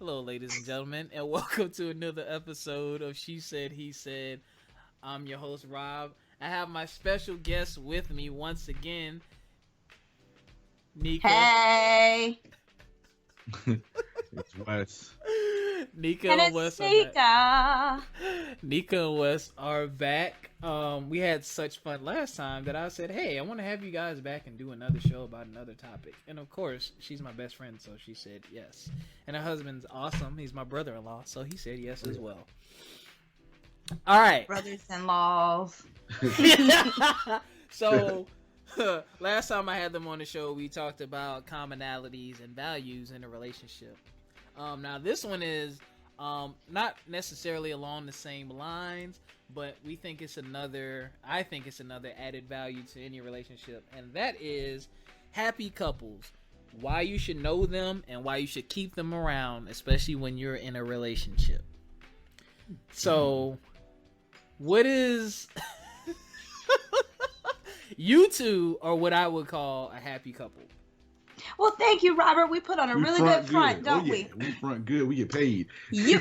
Hello, ladies and gentlemen, and welcome to another episode of She Said, He Said. I'm your host, Rob. I have my special guest with me once again, Neka. Hey. It's Wes. Neka And and it's Wes are back. Nika. Neka and Wes are back. We had such fun last time that I said, hey, I want to have you guys back and do another show about another topic. And of course, she's my best friend, so she said yes. And her husband's awesome. He's my brother-in-law, so he said yes as well. All right. Brothers-in-laws. So, last time I had them on the show, we talked about commonalities and values in a relationship. Now, this one is not necessarily along the same lines, but I think it's another added value to any relationship, and that is happy couples. Why you should know them and why you should keep them around, especially when you're in a relationship. So, what is... You two are what I would call a happy couple. Well, thank you, Robert. We put on a really good front, don't we? We front good. We get paid. You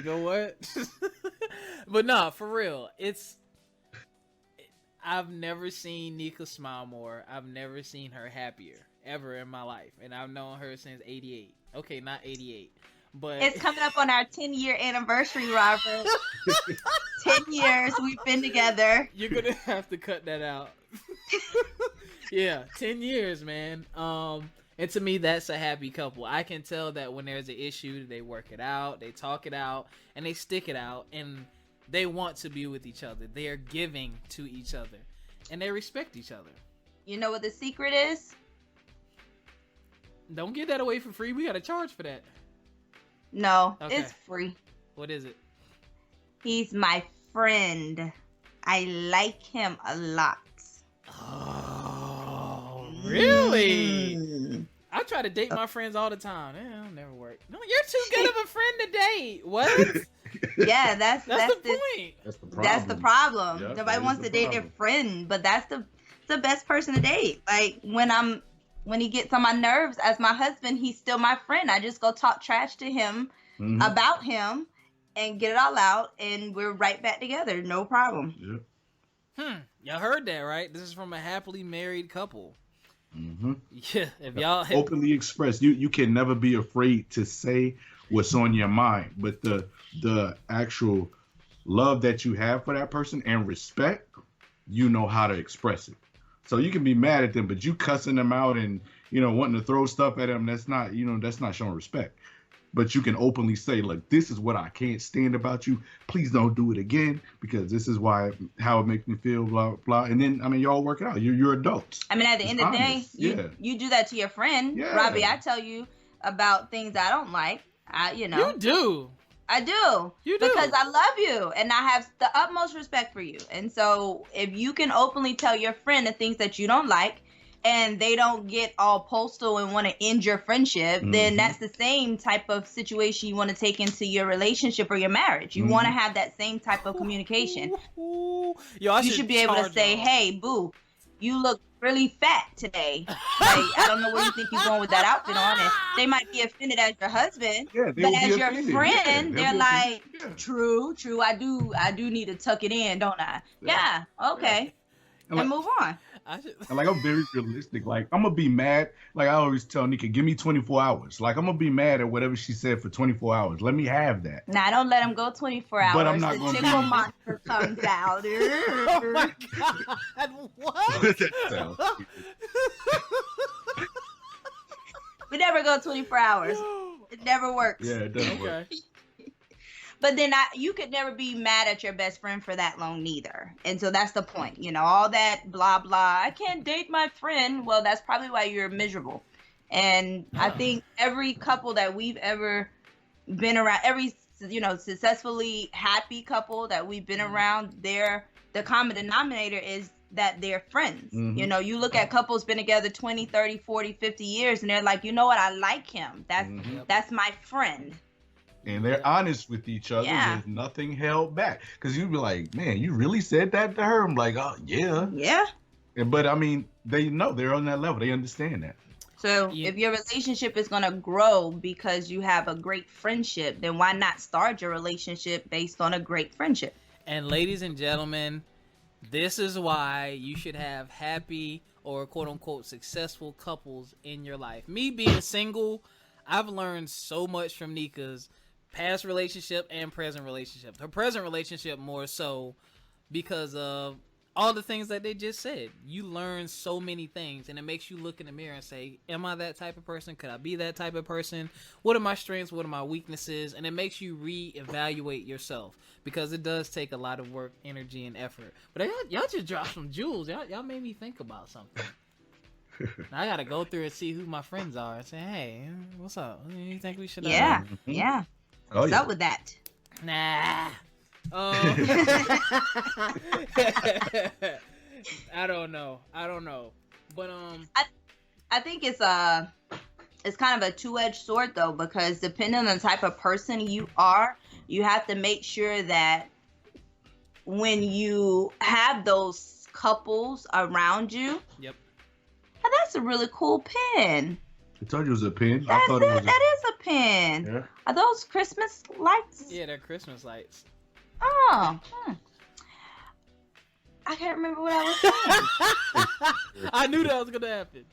know what? But nah, for real. I've never seen Neka smile more. I've never seen her happier ever in my life. And I've known her since 88. Okay, not 88. But it's coming up on our 10-year anniversary, Robert. 10 years we've been together. You're going to have to cut that out. Yeah, 10 years, man. And to me, that's a happy couple. I can tell that when there's an issue, they work it out, they talk it out, and they stick it out, and they want to be with each other. They are giving to each other, and they respect each other. You know what the secret is? Don't get that away for free. We got to charge for that. No, Okay. It's free. What is it? He's my friend. I like him a lot. Oh, really? Mm. I try to date my friends all the time. It'll never work. No, you're too good of a friend to date. What? Yeah, that's the point. That's the problem. That's the problem. Yep, Nobody that wants is to the date their problem. friend, but that's the best person to date. Like when he gets on my nerves as my husband, he's still my friend. I just go talk trash to him about him and get it all out, and we're right back together. No problem. Yep. Y'all heard that, right? This is from a happily married couple. Mm-hmm. Yeah, if y'all Openly express. You can never be afraid to say what's on your mind, but the actual love that you have for that person and respect, you know how to express it. So you can be mad at them, but you cussing them out and wanting to throw stuff at them, that's not showing respect. But you can openly say, look, this is what I can't stand about you. Please don't do it again, because this is how it makes me feel, blah, blah. And then, y'all work it out. You're adults. I mean, at the end of the day, honest. Yeah. you do that to your friend. Yeah. Robbie, I tell you about things I don't like. You do. I do. You do. Because I love you and I have the utmost respect for you. And so if you can openly tell your friend the things that you don't like and they don't get all postal and want to end your friendship, then that's the same type of situation you want to take into your relationship or your marriage. You want to have that same type of communication. Yo, You should be able to say, hey, boo, you look really fat today. Like, I don't know where you think you're going with that outfit on. And they might be offended as your husband, Yeah, but as your offended. friend, Yeah, they're they'll be like, offended. true. I do need to tuck it in, don't I? Yeah, okay. And move on. And I'm very realistic. Like, I'm gonna be mad. Like, I always tell Neka, give me 24 hours. Like, I'm gonna be mad at whatever she said for 24 hours. Let me have that. Now, don't let him go 24 hours. But I'm not the gonna tickle be- monster comes out. Oh my God! What? That sounds stupid. We never go 24 hours. It never works. Yeah, it doesn't work. Okay. But then you could never be mad at your best friend for that long neither. And so that's the point. All that blah, blah. I can't date my friend. Well, that's probably why you're miserable. And I think every couple that we've ever been around, every, successfully happy couple that we've been around, the common denominator is that they're friends. You look at couples been together 20, 30, 40, 50 years, and they're like, you know what? I like him. That's my friend. And they're honest with each other. Yeah. There's nothing held back. Because you'd be like, man, you really said that to her? I'm like, oh, yeah. Yeah. But, they know they're on that level. They understand that. So if your relationship is going to grow because you have a great friendship, then why not start your relationship based on a great friendship? And ladies and gentlemen, this is why you should have happy or quote unquote successful couples in your life. Me being single, I've learned so much from Neka's past relationship and present relationship. Her present relationship more so because of all the things that they just said. You learn so many things, and it makes you look in the mirror and say, am I that type of person? Could I be that type of person? What are my strengths? What are my weaknesses? And it makes you reevaluate yourself, because it does take a lot of work, energy, and effort. But y'all just dropped some jewels. Y'all made me think about something. Now I gotta go through and see who my friends are and say, hey, what's up? You think we should Yeah. Oh, What's yeah. up with that? Nah. I don't know. But I think it's kind of a two-edged sword though, because depending on the type of person you are, you have to make sure that when you have those couples around you. Yep. Oh, that's a really cool pen. I told you it was a pen. That I thought it was. is a pen. Yeah. Are those Christmas lights? Yeah, they're Christmas lights. Oh. I can't remember what I was saying. I knew that was gonna happen.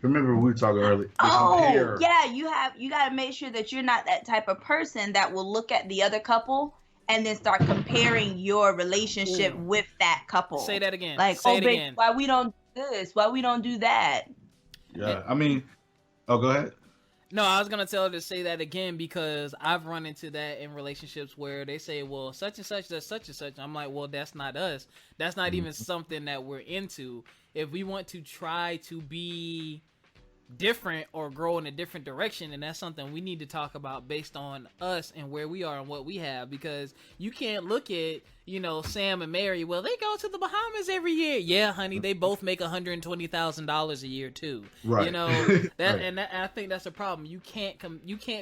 Remember we were talking earlier. Oh, yeah, you got to make sure that you're not that type of person that will look at the other couple and then start comparing your relationship with that couple. Say that again. Like, Say oh, it babe, again. why we don't do this? Why we don't do that? Yeah, I mean, go ahead. No, I was gonna tell her to say that again, because I've run into that in relationships where they say, well, such and such does such and such. I'm like, well, that's not us. That's not even something that we're into. If we want to try to be different or grow in a different direction, and that's something we need to talk about based on us and where we are and what we have, because you can't look at, Sam and Mary, well, they go to the Bahamas every year. Yeah, honey, they both make $120,000 a year too. Right. That, Right. and I think that's a problem. You can't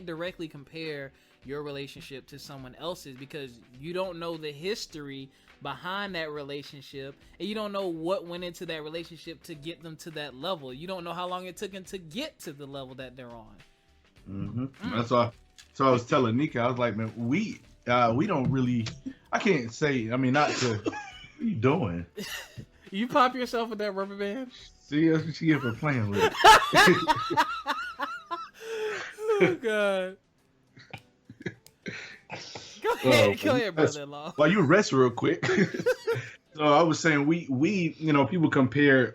directly compare your relationship to someone else's, because you don't know the history behind that relationship, and you don't know what went into that relationship to get them to that level. You don't know how long it took them to get to the level that they're on. That's why. So I was telling Neka, I was like, man, we don't really. I can't say. I mean, not to. What are you doing? You pop yourself with that rubber band? See, that's what she get for playing with it. Oh God. Go ahead, brother-in-law. While you rest real quick. So I was saying we people compare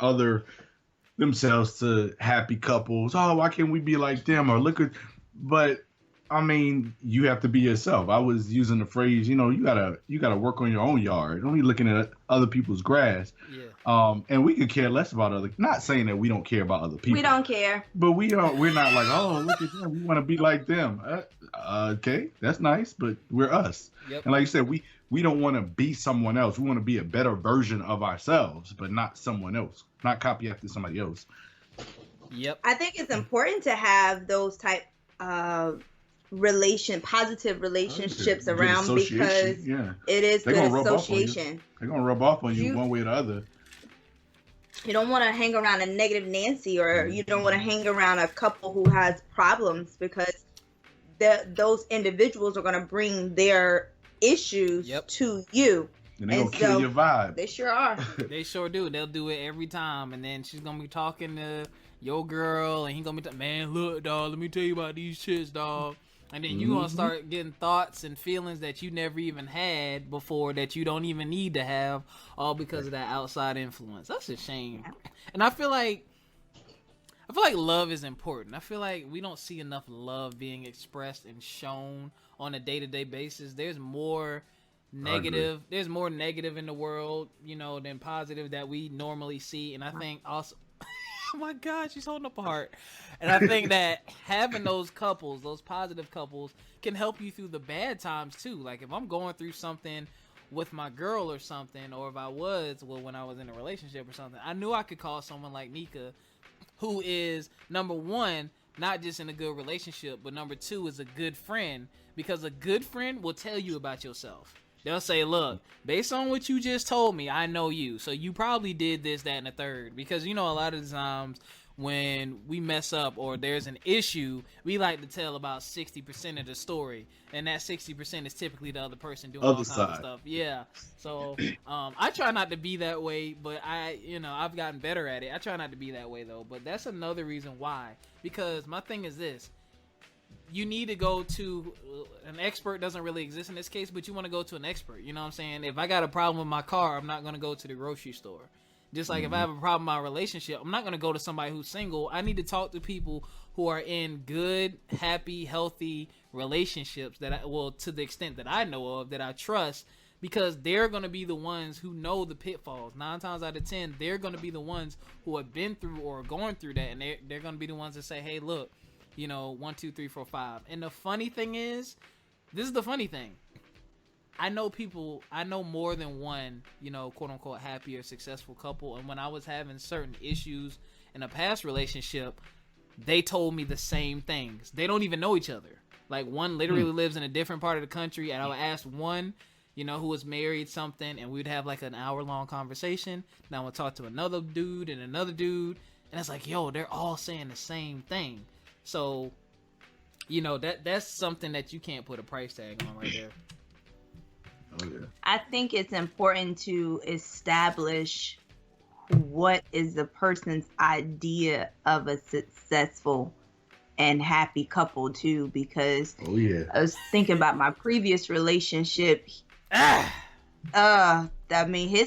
themselves to happy couples. Oh, why can't we be like them? Or but I mean, you have to be yourself. I was using the phrase, you gotta work on your own yard. Don't be looking at other people's grass. Yeah. And we could care less about not saying that we don't care about other people. We don't care. But we're not like, oh, look at them. We want to be like them. Okay, that's nice, but we're us. Yep. And like you said, we don't want to be someone else. We want to be a better version of ourselves, but not someone else. Not copy after somebody else. Yep. I think it's important to have those type of positive relationships around, because it is good association. They're gonna rub off on you one way or the other. You don't want to hang around a negative Nancy, or you don't want to hang around a couple who has problems, because those individuals are going to bring their issues to you. And they're going to kill your vibe. They sure are. They sure do. They'll do it every time. And then she's going to be talking to your girl, and he's going to be man, look, dog, let me tell you about these shits, dog. And then you're going to start getting thoughts and feelings that you never even had before, that you don't even need to have, all because of that outside influence. That's a shame. And I feel like love is important. I feel like we don't see enough love being expressed and shown on a day-to-day basis. There's more negative. There's more negative in the world, than positive that we normally see. And I think also, oh my God, she's holding up a heart. And I think that having those couples, those positive couples, can help you through the bad times too. Like if I'm going through something with my girl or something, or if I was, when I was in a relationship or something, I knew I could call someone like Neka, who is, number one, not just in a good relationship, but number two, is a good friend, because a good friend will tell you about yourself. They'll say, look, based on what you just told me, I know you. So you probably did this, that, and the third. Because, a lot of the times when we mess up or there's an issue, we like to tell about 60% of the story, and that 60% is typically the other person doing all kinds of stuff. Yeah. So I try not to be that way, but I've gotten better at it. I try not to be that way though, but that's another reason why. Because my thing is this: you need to go to an expert. Doesn't really exist in this case, but you want to go to an expert. You know what I'm saying? If I got a problem with my car, I'm not going to go to the grocery store. Just like if I have a problem in my relationship, I'm not going to go to somebody who's single. I need to talk to people who are in good, happy, healthy relationships to the extent that I know of, that I trust, because they're going to be the ones who know the pitfalls. 9 times out of 10, they're going to be the ones who have been through or are going through that, and they're going to be the ones that say, hey, look, 1, 2, 3, 4, 5. And the funny thing is, this is the funny thing. I know more than one, quote unquote, happy or successful couple. And when I was having certain issues in a past relationship, they told me the same things. They don't even know each other. Like, one literally lives in a different part of the country. And I would ask one, who was married something, and we'd have like an hour-long conversation. Now I would talk to another dude and another dude. And it's like, yo, they're all saying the same thing. So, that's something that you can't put a price tag on right there. Oh, yeah. I think it's important to establish what is the person's idea of a successful and happy couple too, because I was thinking about my previous relationship. His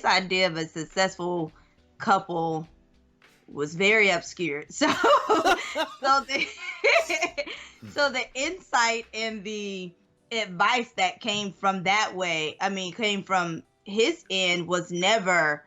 idea of a successful couple was very obscure. So the insight and the advice that came from came from his end was never,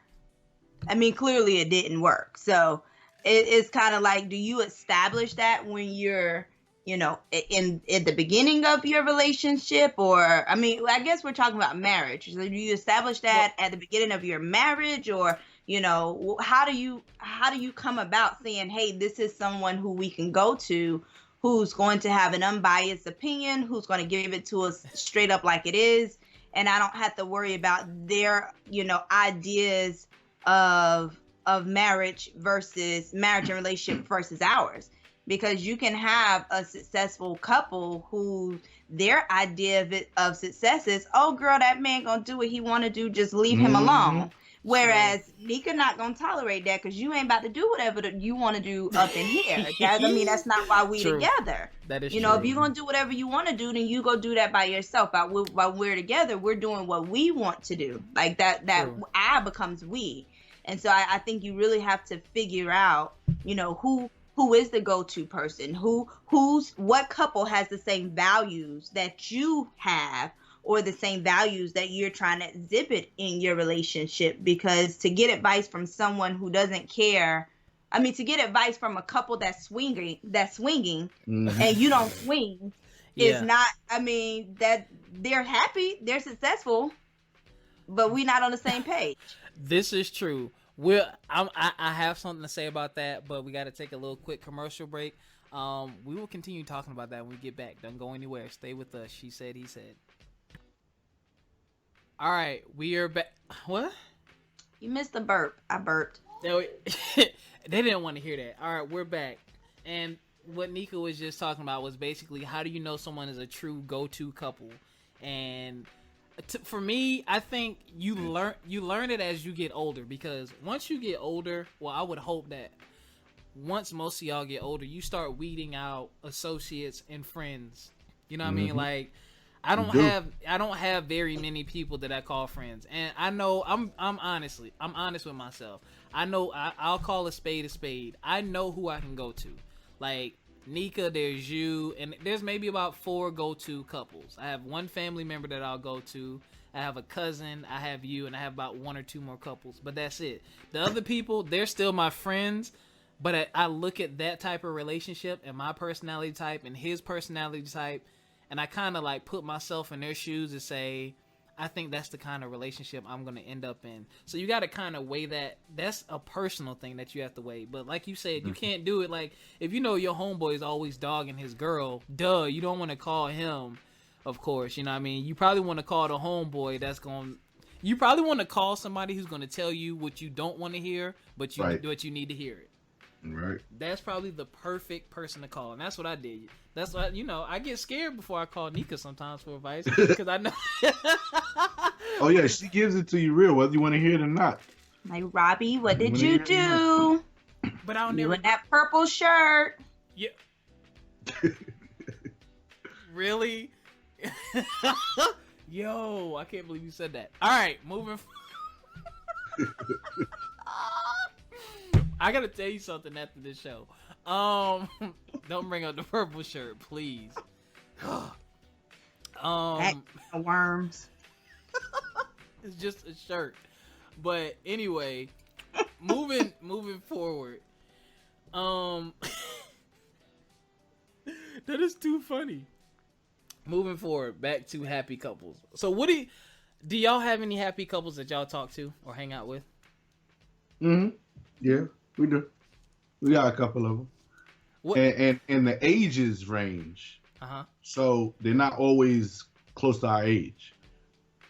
clearly it didn't work. So it's kind of like, do you establish that when you're, in the beginning of your relationship? Or, I guess we're talking about marriage. So do you establish that at the beginning of your marriage? Or, how do you come about saying, hey, this is someone who we can go to, who's going to have an unbiased opinion, who's going to give it to us straight up like it is, and I don't have to worry about their, ideas of marriage and relationship versus ours. Because you can have a successful couple who their idea of success is, oh girl, that man gonna do what he want to do, just leave him alone. Whereas Neka not gonna tolerate that, because you ain't about to do whatever you want to do up in here. That's not why we together. That is true. If you're gonna do whatever you want to do, then you go do that by yourself. While we're together, we're doing what we want to do. Like that I becomes we. And so I think you really have to figure out, who is the go-to person, what couple has the same values that you have, or the same values that you're trying to exhibit in your relationship. Because to get advice from someone who doesn't care, to get advice from a couple that's swinging, and you don't swing, is not, that they're happy, they're successful, but we're not on the same page. This is true. I have something to say about that, but we got to take a little quick commercial break. We will continue talking about that when we get back. Don't go anywhere. Stay with us. She said, he said. All right, we are back. What? You missed the burp. I burped. No, they didn't want to hear that. All right, we're back. And what Neka was just talking about was basically, how do you know someone is a true go-to couple? And for me, I think you learn it as you get older, because once you get older, well, I would hope that once most of y'all get older, you start weeding out associates and friends. You know what I mean? Like, I don't have very many people that I call friends, and I know I'm honest with myself. I know I'll call a spade. I know who I can go to. Like Neka, there's you, and there's maybe about 4 go-to couples. I have one family member that I'll go to. I have a cousin, I have you, and I have about 1 or 2 more couples, but that's it. The other people, they're still my friends, but I look at that type of relationship and my personality type and his personality type, and I kind of like put myself in their shoes and say, I think that's the kind of relationship I'm going to end up in. So you got to kind of weigh that. That's a personal thing that you have to weigh. But like you said, you can't do it. Like, if your homeboy is always dogging his girl, you don't want to call him, of course. You know what I mean? You probably want to call the homeboy you probably want to call somebody who's going to tell you what you don't want to hear, but you need to hear it. Right. That's probably the perfect person to call, and that's what I did. That's why I get scared before I call Neka sometimes for advice because I know. Oh yeah, she gives it to you real, whether you want to hear it or not. Like, Robbie, what did you do? But I don't You never. in that purple shirt. Yeah. Really? Yo, I can't believe you said that. All right, moving. I gotta tell you something after this show. Don't bring up the purple shirt, please. Worms. It's just a shirt. But anyway, moving forward. That is too funny. Moving forward, back to happy couples. So what do y'all have any happy couples that y'all talk to or hang out with? Yeah, we do. We got a couple of them. What? And the ages range. Uh-huh. So they're not always close to our age.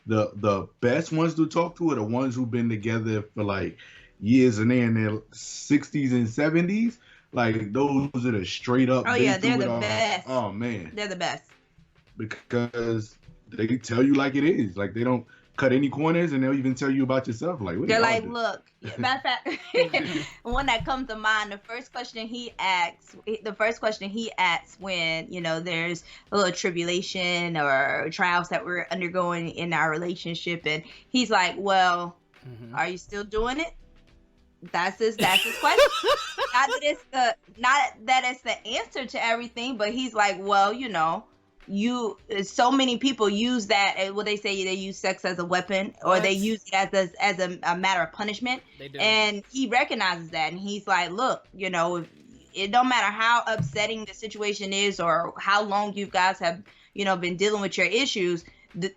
The best ones to talk to are the ones who've been together for like years and they're in their 60s and 70s. Like those are the straight up. Oh yeah, they're the best. Oh man, they're the best because they tell you like it is. Like they don't cut any corners, and they'll even tell you about yourself. Like they're like, look. Matter of fact, one that comes to mind, the first question he asks when there's a little tribulation or trials that we're undergoing in our relationship, and he's like, "Well, are you still doing it?" That's his question. Not that it's the answer to everything, but he's like, well, so many people use that. What they say, they use sex as a weapon, or they use it as a matter of punishment. They do. And he recognizes that, and he's like, look, it don't matter how upsetting the situation is or how long you guys have, been dealing with your issues.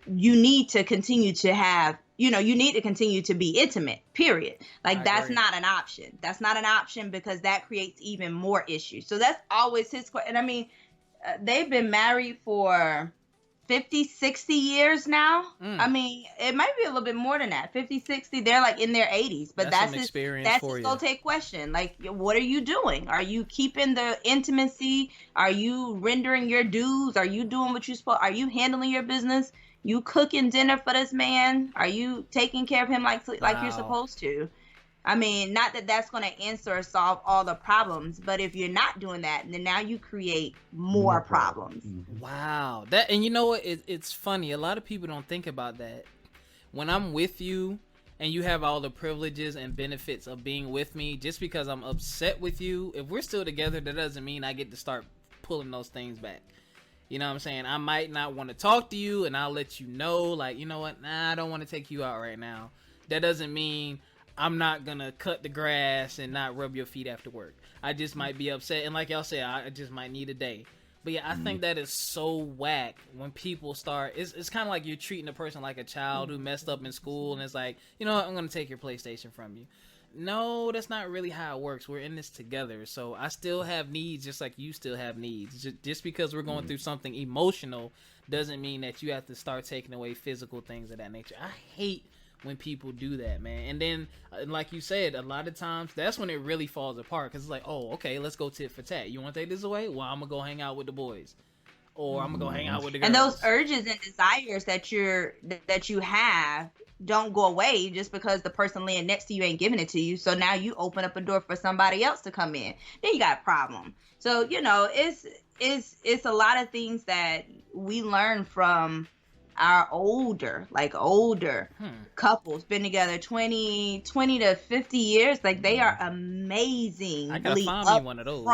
You need to continue to have. You need to continue to be intimate, period. Like, that's not an option. That's not an option because that creates even more issues. So that's always his question. I mean, they've been married for 50, 60 years now. I mean, it might be a little bit more than that. 50, 60, they're like in their 80s. But that's his go-take question. Like, what are you doing? Are you keeping the intimacy? Are you rendering your dues? Are you doing what you're supposed? Are you handling your business? You cooking dinner for this man? Are you taking care of him like you're supposed to? I mean, not that that's going to answer or solve all the problems, but if you're not doing that, then now you create more problems. Wow. And you know what? It's funny. A lot of people don't think about that. When I'm with you and you have all the privileges and benefits of being with me, just because I'm upset with you, if we're still together, that doesn't mean I get to start pulling those things back. You know what I'm saying? I might not want to talk to you, and I'll let you know, like, you know what? Nah, I don't want to take you out right now. That doesn't mean I'm not going to cut the grass and not rub your feet after work. I just might be upset, and like y'all said, I just might need a day. But yeah, I think that is so whack when people start. It's kind of like you're treating a person like a child who messed up in school, and it's like, you know what? I'm going to take your PlayStation from you. No, that's not really how it works. We're in this together. So I still have needs just like you still have needs. Just because we're going through something emotional doesn't mean that you have to start taking away physical things of that nature. I hate when people do that, man. And then, like you said, a lot of times that's when it really falls apart because it's like, oh, okay, let's go tit for tat. You want to take this away? Well, I'm going to go hang out with the boys. Or I'm going to go hang out with the girls. And those urges and desires that you have don't go away just because the person laying next to you ain't giving it to you. So now you open up a door for somebody else to come in. Then you got a problem. So, it's a lot of things that we learn from our older couples, been together 20 to 50 years. Like, they are amazing. I gotta find me one of those.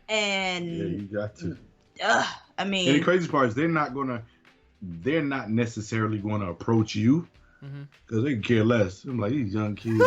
And yeah, you got to. I mean, and the crazy part is they're not necessarily going to approach you because they can care less. I'm like, these young kids.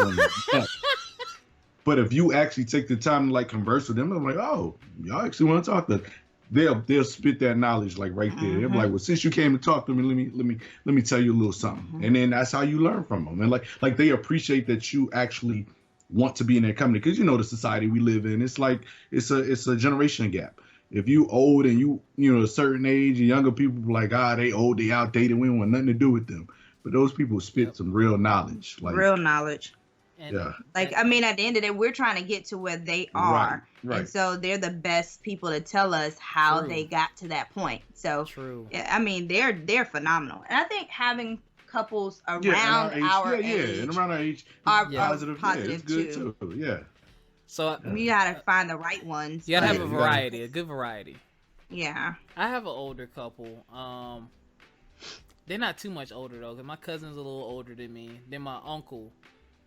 But if you actually take the time to like converse with them, I'm like, oh, y'all actually want to talk to us. They'll spit that knowledge like right there. They're like, well, since you came to talk to me, let me tell you a little something. And then that's how you learn from them. And like they appreciate that you actually want to be in their company because the society we live in. It's like it's a generation gap. If you old and you a certain age and younger people like, they old, they outdated, we don't want nothing to do with them. But those people spit some real knowledge. Like real knowledge. And Yeah. Like, I mean, at the end of the day, we're trying to get to where they are. Right. And so they're the best people to tell us how True. they got to that point. So, True. yeah, I mean, they're phenomenal. And I think having couples around and our age, age and around our age, are positive. positive it's good too. Yeah. So You gotta find the right ones. you gotta have Yeah, a you gotta- variety, a good variety. Yeah. I have an older couple. They're not too much older though, because my cousin's a little older than me. Then my uncle,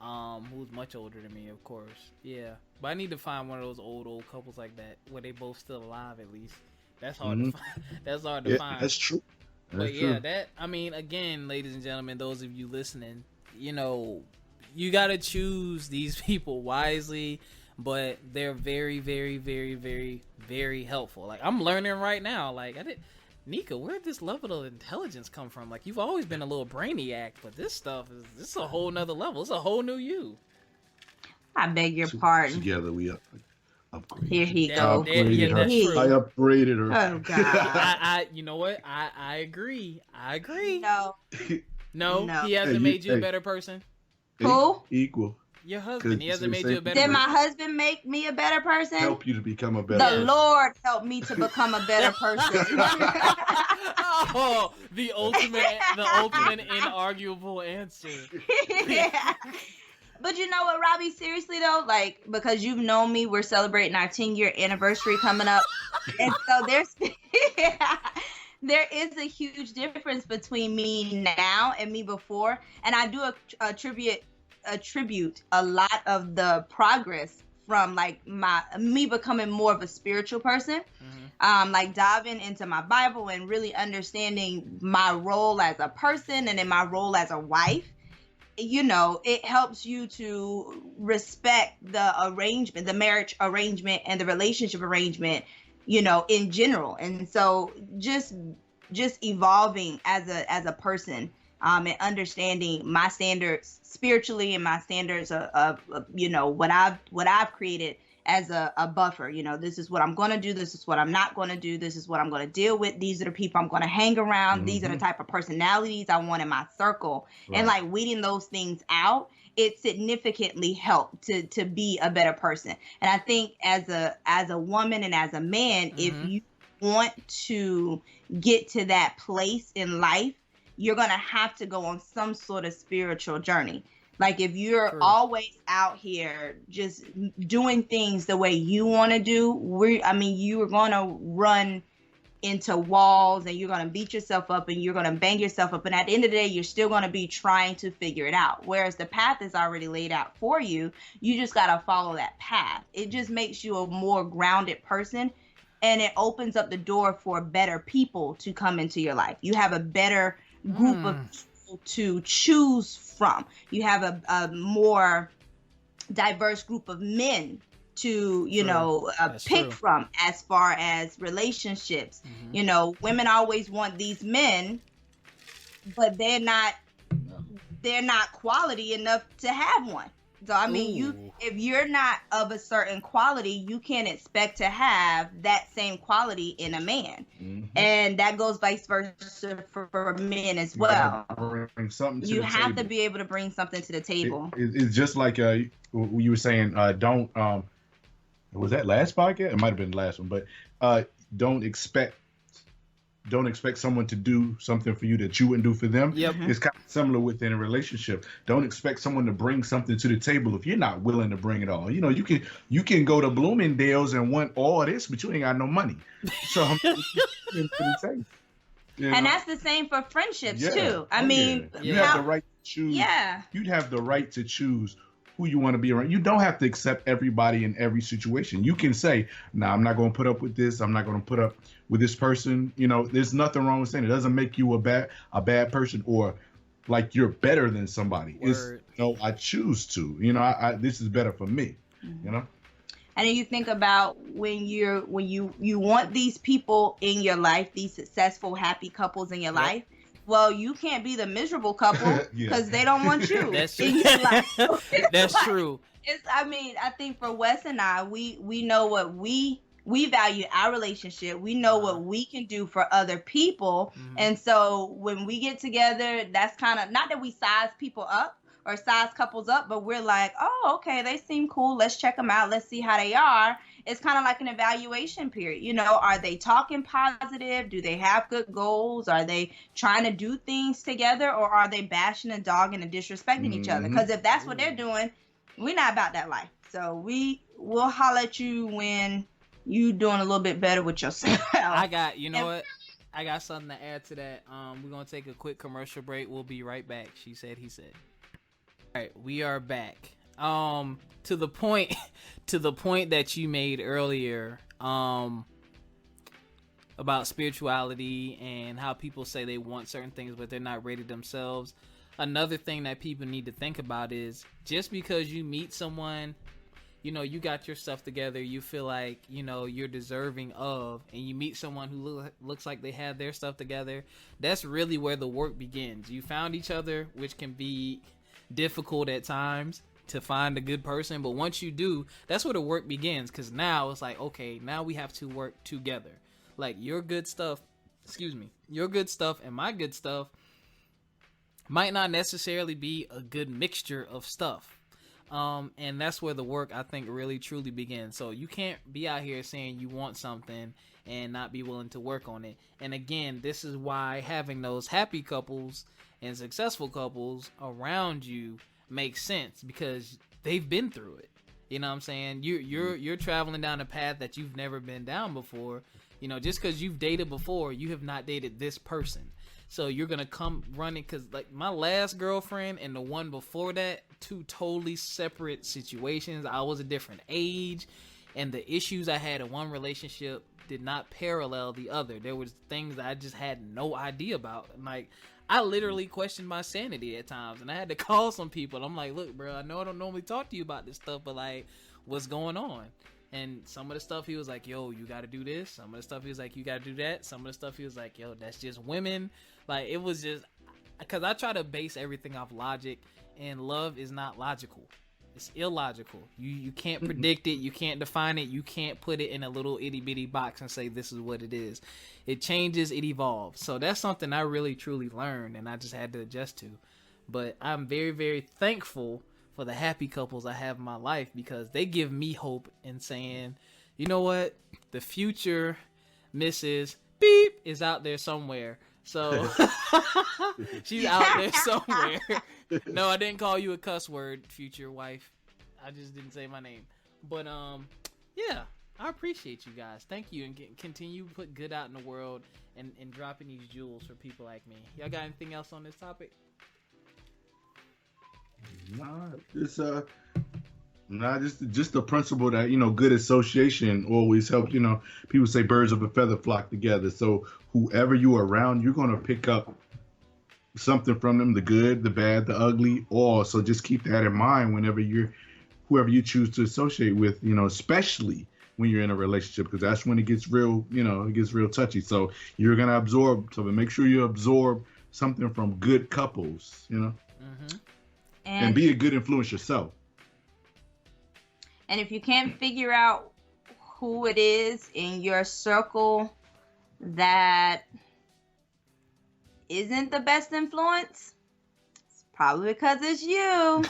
who's much older than me, of course. Yeah, but I need to find one of those old couples like that where they both still alive at least. That's hard to find. That's hard to find. That's true. But yeah, that, I mean, again, ladies and gentlemen, those of you listening, you know, you gotta choose these people wisely. But they're very, very, very, very, very helpful. Like, I'm learning right now. Like, Neka, where'd this level of intelligence come from? Like, you've always been a little brainiac, but this is a whole nother level. It's a whole new you. I beg your pardon. Together we upgraded. Here he Yeah, goes. yeah, that's true. I upgraded her. Oh God. I you know what? I agree. No, No. he hasn't made you a better person. Who? Equal. Your husband, he hasn't made you a better Did person. my husband make me a better person? Help you to become a better The Lord helped me to become a better person. Oh, the ultimate inarguable answer. Yeah. But you know what, Robbie? Seriously though, like, because you've known me, we're celebrating our 10-year anniversary coming up, and so there is a huge difference between me now and me before, and I do attribute a lot of the progress from like me becoming more of a spiritual person, like diving into my Bible and really understanding my role as a person and in my role as a wife. You know, it helps you to respect the arrangement, the marriage arrangement and the relationship arrangement, you know, in general. And so just evolving as a person, and understanding my standards spiritually and my standards of you know, what I've created as a buffer. You know, this is what I'm going to do. This is what I'm not going to do. This is what I'm going to deal with. These are the people I'm going to hang around. These are the type of personalities I want in my circle. Right. And like weeding those things out, it significantly helped to be a better person. And I think as a woman and as a man, if you want to get to that place in life, you're going to have to go on some sort of spiritual journey. Like if you're always out here just doing things the way you want to do, you are going to run into walls and you're going to beat yourself up and you're going to bang yourself up. And at the end of the day, you're still going to be trying to figure it out. Whereas the path is already laid out for you. You just got to follow that path. It just makes you a more grounded person. And it opens up the door for better people to come into your life. You have a better group of people to choose from. You have a more diverse group of men to, you know, pick from as far as relationships. You know, women always want these men, but they're not quality enough to have one. So I mean, if you're not of a certain quality, you can't expect to have that same quality in a man, and that goes vice versa for men as well. You have to be able to bring something to the table. It's just like you were saying. Don't was that last podcast? It might have been the last one, but don't expect someone to do something for you that you wouldn't do for them. It's kind of similar within a relationship. Don't expect someone to bring something to the table if you're not willing to bring it all. You know, you can go to Bloomingdale's and want all this, but you ain't got no money. So and that's the same for friendships too. I mean, you have the right to choose. Yeah, you'd have the right to choose who you want to be around. You don't have to accept everybody in every situation. You can say, "No, I'm not going to put up with this. I'm not going to put up with this person." You know, there's nothing wrong with saying it. Doesn't make you a bad person or like you're better than somebody. Word. It's I choose to. You know, I this is better for me. You know. And then you think about when you want these people in your life, these successful, happy couples in your life. Well, you can't be the miserable couple because they don't want you in your life. That's true. I think for Wes and I, we know what we value our relationship. We know what we can do for other people. And so when we get together, that's kind of not that we size people up, or size couples up, but we're like, oh, okay, they seem cool. Let's check them out. Let's see how they are. It's kind of like an evaluation period. You know, are they talking positive? Do they have good goals? Are they trying to do things together, or are they bashing and dogging and disrespecting each other? Because if that's what they're doing, we're not about that life. So we'll holler at you when you doing a little bit better with yourself. I got, you know what? I got something to add to that. We're gonna take a quick commercial break. We'll be right back. She said, he said. All right, we are back. To the point that you made earlier, about spirituality and how people say they want certain things but they're not ready themselves. Another thing that people need to think about is just because you meet someone, you know, you got your stuff together, you feel like, you know, you're deserving of, and you meet someone who looks like they have their stuff together, that's really where the work begins. You found each other, which can be difficult at times to find a good person, but once you do, that's where the work begins, because now it's like, okay, now we have to work together. Like, your good stuff and my good stuff might not necessarily be a good mixture of stuff. And that's where the work, I think, really truly begins. So you can't be out here saying you want something and not be willing to work on it. And again, this is why having those happy couples and successful couples around you makes sense, because they've been through it. You know what I'm saying? You're traveling down a path that you've never been down before. You know, just because you've dated before, you have not dated this person. So you're going to come running, because like my last girlfriend and the one before that, two totally separate situations. I was a different age, and the issues I had in one relationship did not parallel the other. There was things that I just had no idea about. Like, I literally questioned my sanity at times, and I had to call some people. I'm like, look, bro, I know I don't normally talk to you about this stuff, but like, what's going on? And some of the stuff he was like, yo, you got to do this. Some of the stuff he was like, you got to do that. Some of the stuff he was like, yo, that's just women. Like, it was just, because I try to base everything off logic, and love is not logical. It's illogical. You can't predict it. You can't define it. You can't put it in a little itty bitty box and say this is what it is. It changes. It evolves. So that's something I really truly learned, and I just had to adjust to. But I'm very, very thankful for the happy couples I have in my life, because they give me hope in saying, you know what, the future Mrs. Beep is out there somewhere. So she's out there somewhere. No, I didn't call you a cuss word, future wife. I just didn't say my name. But yeah, I appreciate you guys. Thank you, and continue to put good out in the world and dropping these jewels for people like me. Y'all got anything else on this topic? Just the principle that, you know, good association always helps. You know, people say birds of a feather flock together. So whoever you are around, you're gonna pick up something from them, the good, the bad, the ugly, all. So just keep that in mind whenever whoever you choose to associate with, you know, especially when you're in a relationship, because that's when it gets real, you know, it gets real touchy. So you're gonna absorb, so make sure you absorb something from good couples, you know, and be a good influence yourself. And if you can't figure out who it is in your circle that isn't the best influence, it's probably because it's you.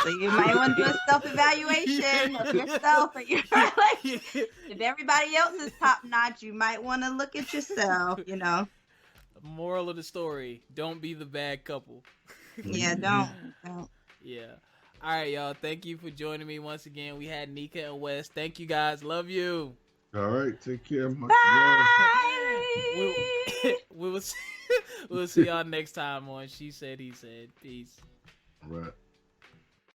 So you might want to do a self-evaluation of yourself. And you're like, if everybody else is top notch, you might want to look at yourself, you know. Moral of the story, don't be the bad couple. Yeah, don't. Yeah. All right, y'all. Thank you for joining me once again. We had Neka and Wes. Thank you, guys. Love you. All right. Take care. Bye. We'll see y'all next time on She Said, He Said. Peace. All right.